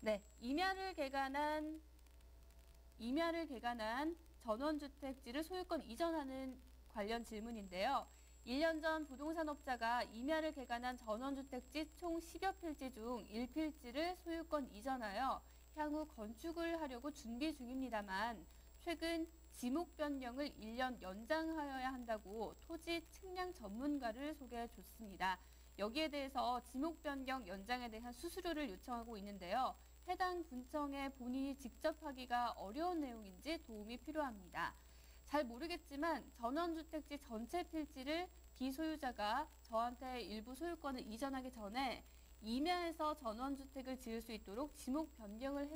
네, 임야를 개간한 전원주택지를 소유권 이전하는 관련 질문인데요. 1년 전 부동산업자가 임야를 개간한 전원주택지 총 10여 필지 중 1필지를 소유권 이전하여 향후 건축을 하려고 준비 중입니다만 최근 지목 변경을 1년 연장하여야 한다고 토지 측량 전문가를 소개해 줬습니다. 여기에 대해서 지목 변경 연장에 대한 수수료를 요청하고 있는데요. 해당 군청에 본인이 직접 하기가 어려운 내용인지 도움이 필요합니다. 잘 모르겠지만 전원주택지 전체 필지를 기소유자가 저한테 일부 소유권을 이전하기 전에 임야에서 전원주택을 지을 수 있도록 지목 변경을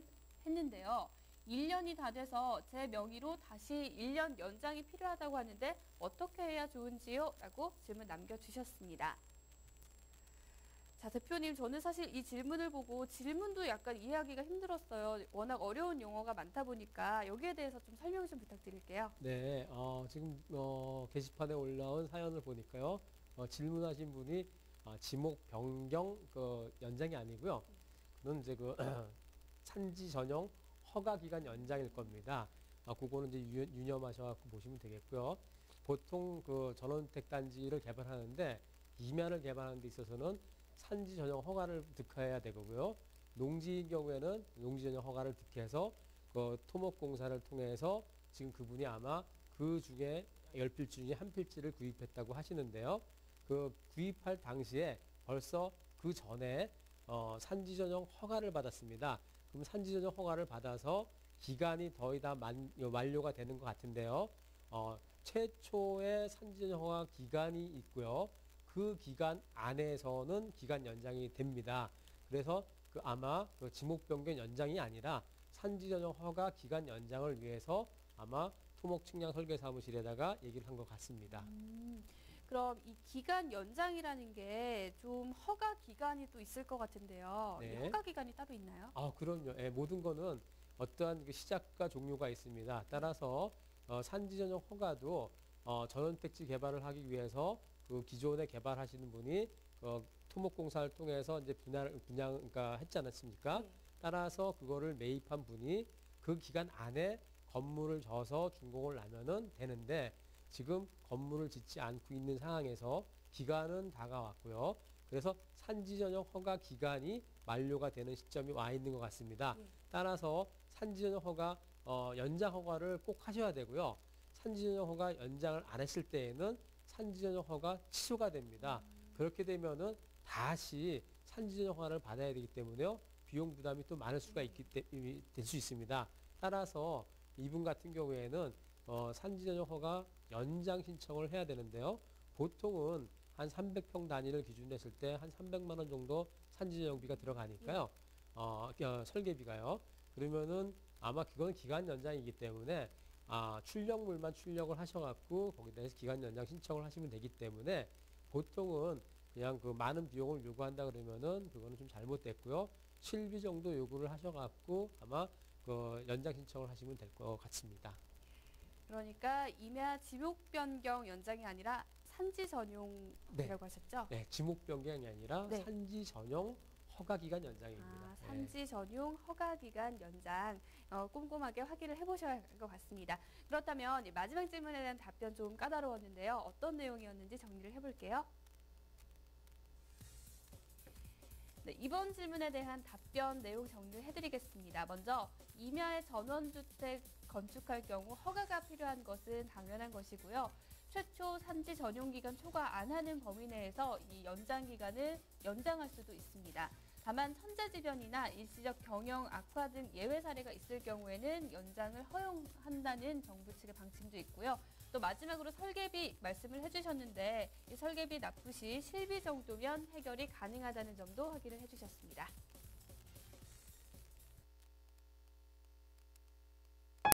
했는데요. 1년이 다 돼서 제 명의로 다시 1년 연장이 필요하다고 하는데 어떻게 해야 좋은지요? 라고 질문 남겨주셨습니다. 자, 대표님, 저는 사실 이 질문을 보고 질문도 약간 이해하기가 힘들었어요. 워낙 어려운 용어가 많다 보니까 여기에 대해서 좀 설명 좀 부탁드릴게요. 네, 지금 게시판에 올라온 사연을 보니까요. 질문하신 분이 지목 변경 연장이 아니고요. 그건 이제 산지 전용 허가 기간 연장일 겁니다. 그거는 이제 유념하셔서 보시면 되겠고요. 보통 전원주택 단지를 개발하는데 임야를 개발하는 데 있어서는 산지 전용 허가를 득해야 되고요. 농지인 경우에는 농지 전용 허가를 득해서 토목공사를 통해서 지금 그분이 아마 그 중에 10필지 중에 한 필지를 구입했다고 하시는데요. 구입할 당시에 벌써 그 전에 산지 전용 허가를 받았습니다. 그럼 산지 전용 허가를 받아서 기간이 거의 다 만료가 되는 것 같은데요. 최초의 산지 전용 허가 기간이 있고요. 그 기간 안에서는 기간 연장이 됩니다. 그래서 아마 지목 변경 연장이 아니라 산지 전용 허가 기간 연장을 위해서 아마 토목 측량 설계 사무실에다가 얘기를 한 것 같습니다. 그럼 이 기간 연장이라는 게 좀 허가 기간이 또 있을 것 같은데요. 네. 이 허가 기간이 따로 있나요? 그럼요. 예, 모든 거는 어떠한 시작과 종료가 있습니다. 따라서 산지 전용 허가도 전원택지 개발을 하기 위해서 기존에 개발하시는 분이 토목공사를 통해서 이제 분양가 했지 않았습니까? 네. 따라서 그거를 매입한 분이 그 기간 안에 건물을 져서 준공을 하면은 되는데 지금 건물을 짓지 않고 있는 상황에서 기간은 다가왔고요. 그래서 산지 전용 허가 기간이 만료가 되는 시점이 와 있는 것 같습니다. 네. 따라서 산지 전용 허가 연장 허가를 꼭 하셔야 되고요. 산지 전용 허가 연장을 안 했을 때에는 산지 전용 허가 취소가 됩니다. 그렇게 되면은 다시 산지 전용 허가를 받아야 되기 때문에요. 비용 부담이 또 많을 수가 될 수 있습니다. 따라서 이분 같은 경우에는 산지 전용 허가 연장 신청을 해야 되는데요. 보통은 한 300평 단위를 기준으로 했을 때 한 300만 원 정도 산지 전용비가 들어가니까요. 설계비가요. 그러면은 아마 그건 기간 연장이기 때문에 출력물만 출력을 하셔갖고 거기다 해서 기간 연장 신청을 하시면 되기 때문에 보통은 그냥 많은 비용을 요구한다 그러면은 그거는 좀 잘못됐고요. 실비 정도 요구를 하셔갖고 아마 연장 신청을 하시면 될 것 같습니다. 그러니까 임야 지목 변경 연장이 아니라 산지 전용이라고 하셨죠? 네, 지목 변경이 아니라 네. 산지 전용 허가 기간 연장입니다. 산지 전용 허가 기간 연장 꼼꼼하게 확인을 해보셔야 할 것 같습니다. 그렇다면 마지막 질문에 대한 답변 좀 까다로웠는데요. 어떤 내용이었는지 정리를 해볼게요. 네, 이번 질문에 대한 답변 내용 정리를 해드리겠습니다. 먼저 임야에 전원주택 건축할 경우 허가가 필요한 것은 당연한 것이고요. 최초 산지 전용기간 초과 안 하는 범위 내에서 이 연장 기간을 연장할 수도 있습니다. 다만 천재지변이나 일시적 경영 악화 등 예외 사례가 있을 경우에는 연장을 허용한다는 정부 측의 방침도 있고요. 또 마지막으로 설계비 말씀을 해주셨는데 이 설계비 납부 시 실비 정도면 해결이 가능하다는 점도 확인을 해주셨습니다.